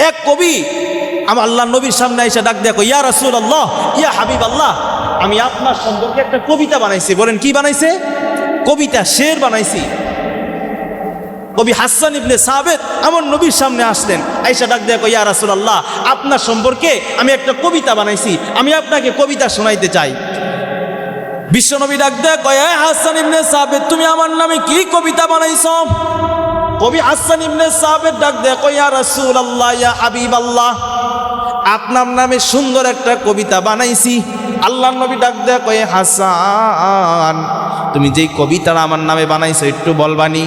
এক কবি আমার আল্লাহ নবীর সামনে এসে ডাক দেখো, ইয়া রাসূলুল্লাহ, ইয়া হাবিবাল্লাহ, আমি আপনার সম্পর্কে একটা কবিতা বানাইছি। বলেন কি বানাইছে? কবিতা, শের বানাইছি। কবি হাসান ইবনে সাবিত আমার নবীর সামনে আসলেন, আয়েশা ডাক দেখো, ইয়া রাসূলুল্লাহ, আপনার সম্পর্কে আমি একটা কবিতা বানাইছি, আমি আপনাকে কবিতা শোনাইতে চাই। বিশ্বনবী ডাক দেখো, এ হাসান ইবনে সাবিত, তুমি আমার নামে কি কবিতা বানাইছো? কবি হাসান ইবনে সাবিত ডাক দেখো, ইয়া রাসূলুল্লাহ, ইয়া হাবিবাল্লাহ, আপনার নামে সুন্দর একটা কবিতা বানাইছি। আল্লাহর নবী ডাক দেখো, এ হাসান, তুমি যেই কবিতাটা আমার নামে বানাইছো একটু বলবানি?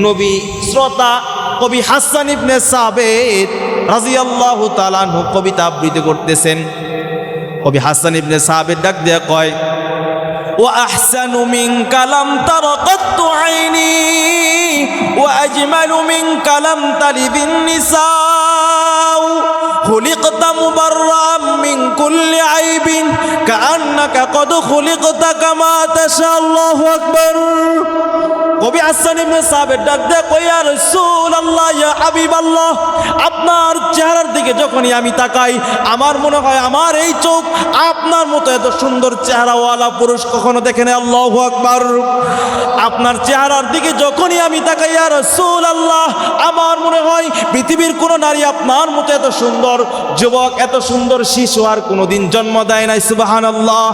নবী শ্রোতা কবি হাসান ইবনে সাবিত রাদিয়াল্লাহু তাআলা আনহু কবিতা আবৃত্তি করতেছেন। কবি হাসান ইবনে সাবিত ডাক দিয়ে কয়, ওয়া আহসানু মিনকা লাম তারা কাত্তু আইনি ওয়া আজমালু মিনকা লাম তালিদিন নিসাউ খুলিকতা মুবাররাম মিন কুল্লি আইবিন কাআন্নাকা কদ খুলিকতা কামা তাশা। আল্লাহু আকবার। কবি হাসান ইবনে সাবিত ডাক দেয়, ইয়া রাসূলুল্লাহ, ইয়া হাবিবাল্লাহ, আপনার চেহারার দিকে যখনই আমি তাকাই আমার মনে হয় আমার এই চোখ আপনার মতো এত সুন্দর চেহারাওয়ালা পুরুষ কখনো দেখেনি। আল্লাহু আকবার। আপনার চেহারার দিকে যখনই আমি তাকাই ইয়া রাসূলুল্লাহ, আমার মনে হয় পৃথিবীর কোনো নারী আপনার মতো এত সুন্দর যুবক, এত সুন্দর শিশু আর কোনোদিন জন্ম দেয় নাই। সুবহানাল্লাহ।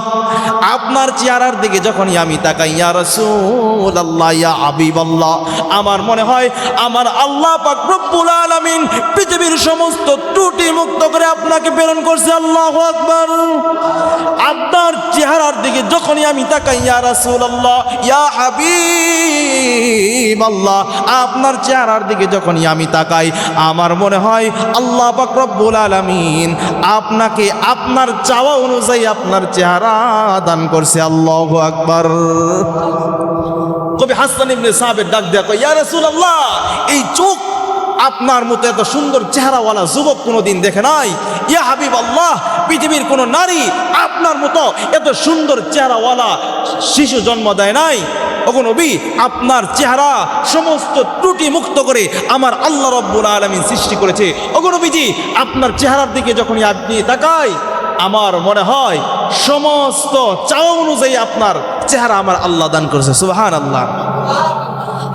আপনার চেহারার দিকে যখনই আমি তাকাই ইয়া রাসূলুল্লাহ, ইয়া হাবিবাল্লাহ, আমার মনে হয় আমার আল্লাহ পাক রব্বুল আলামিন পৃথিবীর সমস্ত ত্রুটি মুক্ত করে আপনাকে প্রেরণ করছে। আল্লাহু আকবার। আপনার চেহারার দিকে যখনই আমি তাকাই ইয়া রাসূলুল্লাহ, ইয়া হাবিবাল্লাহ, আপনার চেহারার দিকে যখনই আমি তাকাই আমার মনে হয় আল্লাহ পাক রব্বুল আলামিন আপনাকে আপনার চাওয়া অনুযায়ী আপনার চেহারা দান করছে। আল্লাহু আকবার। কবি হাসান ইবনে সাবিত ডাক দেয়া কয়, ইয়া রাসূলুল্লাহ, এই চোখ আপনার মতো এত সুন্দর চেহারাওয়ালা যুবক কোনোদিন দেখে নাই। ইয়া হাবিবাল্লাহ, পৃথিবীর কোনো নারী আপনার মতো এত সুন্দর চেহারাওয়ালা শিশু জন্ম দেয় নাই। ওগো নবী, আপনার চেহারা সমস্ত ত্রুটি মুক্ত করে আমার আল্লাহ রাব্বুল আলামিন সৃষ্টি করেছে। ওগো নবীজি, আপনার চেহারার দিকে যখনই আপনি তাকাই আমার মনে হয় সমস্ত চাওয়া অনুযায়ী আপনার চেহারা আমার আল্লাহ দান করেছে। সুবহানাল্লাহ।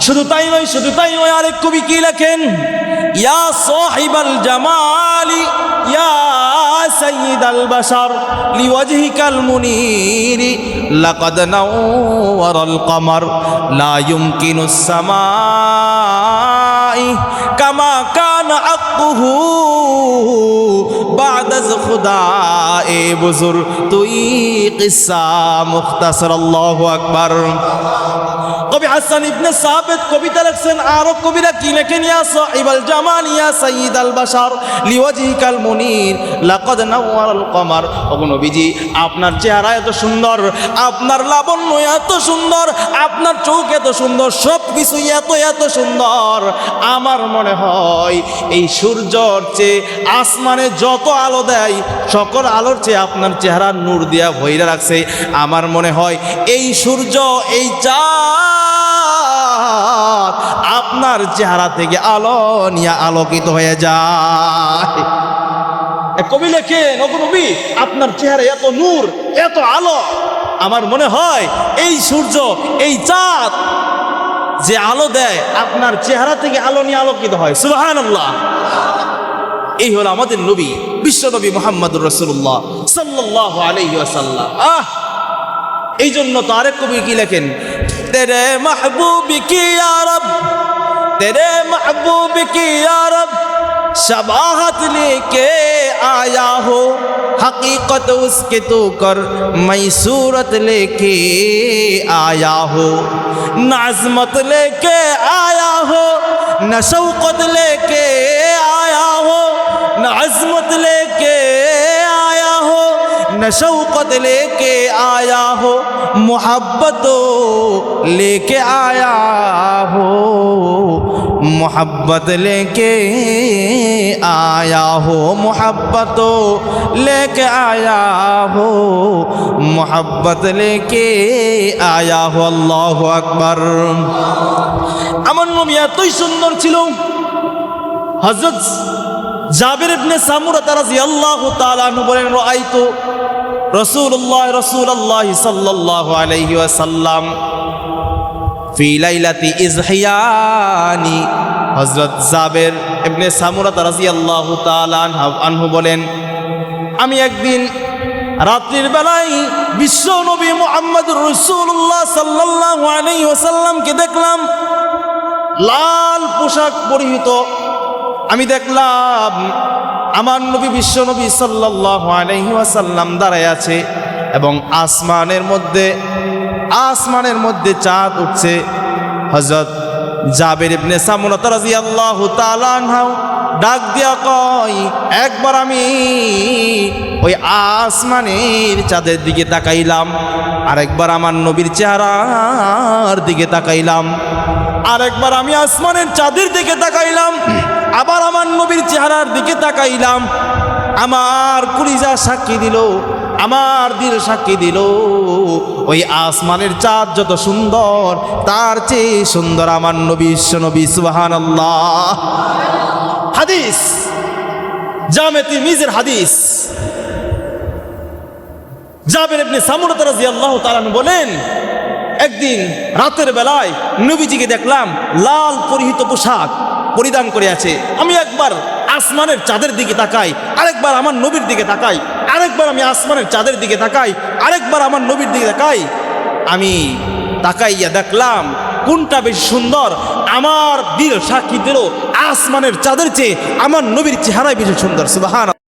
শুধু তাই নয়, আরেক কবি কি লেখেন, ইয়া সাহিবাল জামালি ইয়া সাইয়্যিদাল বাশার লিওয়াজহিকাল মুনীরি লাকাদ নাওয়ারাল কমার লা ইউমকিনুস সামাই কামা কানা আকুহু বাদাজ খুদায়ে বুজুর তুই কিসসা মুখতাসার। আল্লাহু আকবার। কবি হাসান ইবনে সাবিত কবিতা লিখছেন, আরো কবিরা কি লেখেন, ইয়া সাহিবাল জামাল ইয়া সাইয়্যিদাল বাশার লিওয়াজহিকাল মুনীর লাকাদ নাওয়ারাল কমার। ওগো নবীজি, আপনার চেহারা এত সুন্দর, আপনার লাবণ্য এত সুন্দর, আপনার চোখ এত সুন্দর, সব কিছু এত সুন্দর, আমার মনে হয় এই সূর্যর চেয়ে আসমানে যত আলো দেয় সকল আলোর চেয়ে আপনার চেহারা নূর দিয়া ভইরা রাখছে। আমার মনে হয় এই সূর্য, এই চাঁদ আপনার চেহারা থেকে আলো নিয়ে আলোকিত হয়ে যায়। কবি লেখেন, ওগো নবী, আপনার চেহারা এত নূর, এত আলো, আমার মনে হয় এই সূর্য, এই চাঁদ যে আলো দেয় আপনার চেহারা থেকে আলো নিয়ে আলোকিত হয়। সুবহানাল্লাহ। এই হলো আমাদের নবী, বিশ্ব নবী মুহাম্মদুর রাসূলুল্লাহ সাল্লাল্লাহু আলাইহি ওয়াসাল্লাম। এই জন্য তো আরেক কবি কি লেখেন, তেরে মাহবুব কি ইয়া রব, তেরে মাহবুব কি ইয়া রব शबाहत लेके आया हो, हकीकत उसके तो कर मैं सूरत लेके आया हो, न अज़मत लेके आया हो, न शौकत लेके आया हो, न अज़मत लेके आया हो, न शौकत लेके आया हो, मोहब्बत लेके आया हो, मोहब्बत लेके आया हो, मोहब्बत लेके आया हो, मोहब्बत लेके आया हो। अल्लाहु আকবার। আমার নবী এতই সুন্দর ছিল, হযরত জাবির ইবনে সামুরা রাদিয়াল্লাহু তাআলা আনহু বলেন রাআইতু রাসূলুল্লাহ সাল্লাল্লাহু আলাইহি ওয়াসাল্লাম ফি লাইলাতি ইজহিয়ানি। হযরত জাবির ইবনে সামুরা রাদিয়াল্লাহু তাআলা আনহু বলেন আমি একদিন রাত্রির বেলায় বিশ্ব নবী মুহাম্মদুর রাসূলুল্লাহ সাল্লাল্লাহু আলাইহি ওয়াসাল্লামকে দেখলাম লাল পোশাক পরিহিত। আমি দেখলাম আমার নবী বিশ্ব নবী সাল্লাল্লাহু আলাইহি ওয়াসাল্লাম দাঁড়ায় আছে এবং আসমানের মধ্যে চাঁদ উঠছে। হযরত জাবির ইবনে সামুরা রাদিয়াল্লাহু তাআলা আনহু ডাক দিয়া কয় একবার আমি ওই আসমানের চাঁদের দিকে তাকাইলাম, আরেকবার আমার নবীর চেহারার দিকে তাকাইলাম, আরেকবার আমি আসমানের চাঁদের দিকে তাকাইলাম, আবার আমার নবীর চেহারার দিকে তাকাইলাম। আমার কলিজা সাক্ষী দিল, আমার দিল সাক্ষী দিল ওই আসমানের চাঁদ যত সুন্দর তার চেয়ে সুন্দর আমার নবী বিশ্বনবী। সুবহানাল্লাহ। হাদিস জামে তিরমিজির হাদিস। জাবির ইবনে সামুরা রাদিয়াল্লাহু তাআলা বলেন একদিন রাতের বেলায় নবীজিকে দেখলাম লাল পরিহিত পোশাক পরিধান করে আছে। আমি একবার আসমানের চাঁদের দিকে তাকাই, আরেকবার আমার নবীর দিকে তাকাই, আরেকবার আমি আসমানের চাঁদের দিকে তাকাই, আরেকবার আমার নবীর দিকে তাকাই। আমি তাকাইয়া দেখলাম কোনটা বেশি সুন্দর। আমার দিল সাক্ষী দিল আসমানের চাঁদের চেয়ে আমার নবীর চেহারাই বেশি সুন্দর। সুবহানাল্লাহ।